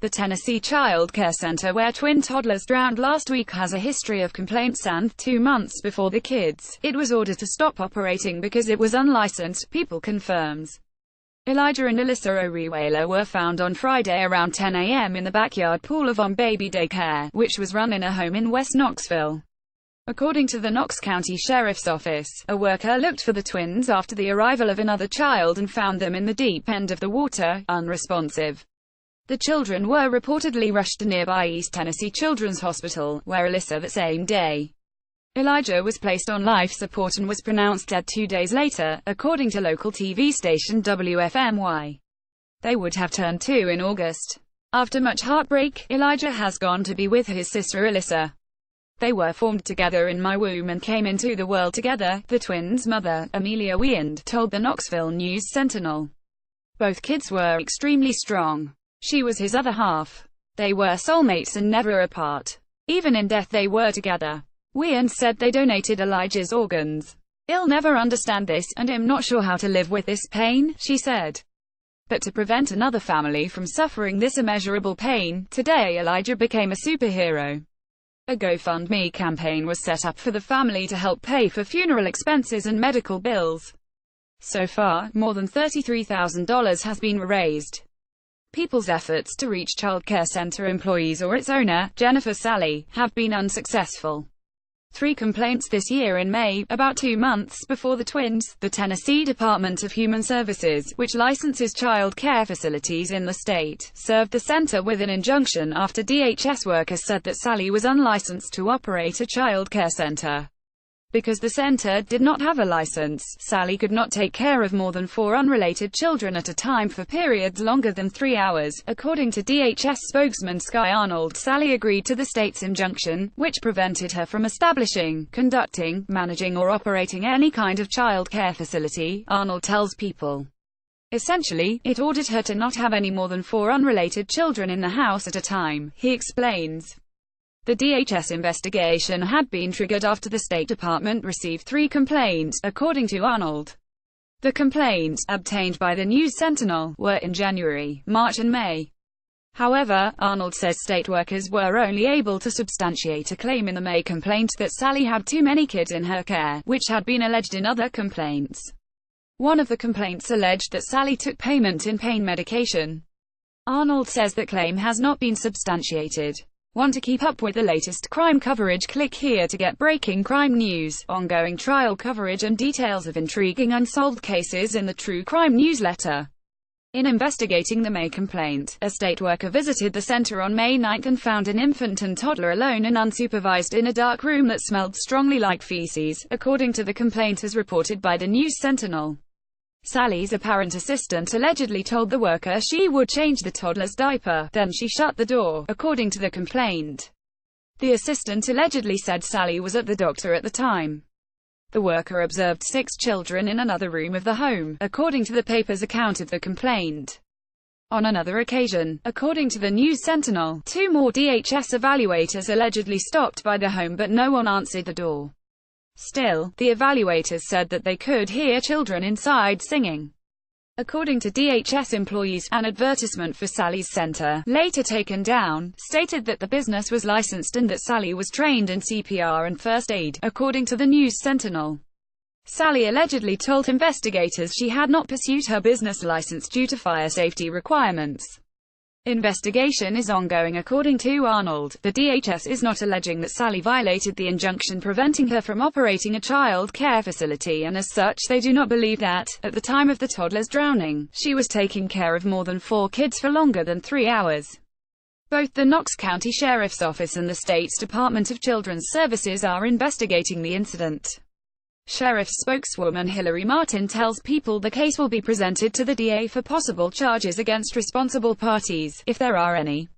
The Tennessee Child Care Center where twin toddlers drowned last week has a history of complaints, and 2 months before the kids, it was ordered to stop operating because it was unlicensed, People confirms. Elijah and Alyssa Orihuela were found on Friday around 10 a.m. in the backyard pool of Baby Daycare, which was run in a home in West Knoxville. According to the Knox County Sheriff's Office, a worker looked for the twins after the arrival of another child and found them in the deep end of the water, unresponsive. The children were reportedly rushed to nearby East Tennessee Children's Hospital, where Alyssa the same day. Elijah was placed on life support and was pronounced dead 2 days later, according to local TV station WFMY. They would have turned 2 in August. After much heartbreak, Elijah has gone to be with his sister Alyssa. They were formed together in my womb and came into the world together, the twins' mother, Amelia Weand, told the Knoxville News-Sentinel. Both kids were extremely strong. She was his other half. They were soulmates and never apart. Even in death they were together. Weand said they donated Elijah's organs. "I'll never understand this, and I'm not sure how to live with this pain," she said. But to prevent another family from suffering this immeasurable pain, today Elijah became a superhero. A GoFundMe campaign was set up for the family to help pay for funeral expenses and medical bills. So far, more than $33,000 has been raised. People's efforts to reach Child Care Center employees or its owner, Jennifer Sally, have been unsuccessful. 3 complaints this year in May, about 2 months before the twins. The Tennessee Department of Human Services, which licenses child care facilities in the state, served the center with an injunction after DHS workers said that Sally was unlicensed to operate a child care center. Because the center did not have a license, Sally could not take care of more than 4 unrelated children at a time for periods longer than 3 hours. According to DHS spokesman Sky Arnold, Sally agreed to the state's injunction, which prevented her from establishing, conducting, managing or operating any kind of child care facility, Arnold tells People. Essentially, it ordered her to not have any more than 4 unrelated children in the house at a time, he explains. The DHS investigation had been triggered after the State Department received 3 complaints, according to Arnold. The complaints, obtained by the News-Sentinel, were in January, March and May. However, Arnold says state workers were only able to substantiate a claim in the May complaint that Sally had too many kids in her care, which had been alleged in other complaints. One of the complaints alleged that Sally took payment in pain medication. Arnold says that claim has not been substantiated. Want to keep up with the latest crime coverage? Click here to get breaking crime news, ongoing trial coverage and details of intriguing unsolved cases in the True Crime newsletter. In investigating the May complaint, a state worker visited the center on May 9 and found an infant and toddler alone and unsupervised in a dark room that smelled strongly like feces, according to the complaint as reported by the News-Sentinel. Sally's apparent assistant allegedly told the worker she would change the toddler's diaper, then she shut the door, according to the complaint. The assistant allegedly said Sally was at the doctor at the time. The worker observed 6 children in another room of the home, according to the paper's account of the complaint. On another occasion, according to the News-Sentinel, 2 more DHS evaluators allegedly stopped by the home but no one answered the door. Still, the evaluators said that they could hear children inside singing. According to DHS employees, an advertisement for Sally's center, later taken down, stated that the business was licensed and that Sally was trained in CPR and first aid, according to the News-Sentinel. Sally allegedly told investigators she had not pursued her business license due to fire safety requirements. Investigation is ongoing according to Arnold. The DHS is not alleging that Sally violated the injunction preventing her from operating a child care facility, and as such they do not believe that, at the time of the toddler's drowning, she was taking care of more than 4 kids for longer than 3 hours. Both the Knox County Sheriff's Office and the state's Department of Children's Services are investigating the incident. Sheriff's spokeswoman Hillary Martin tells People the case will be presented to the DA for possible charges against responsible parties, if there are any.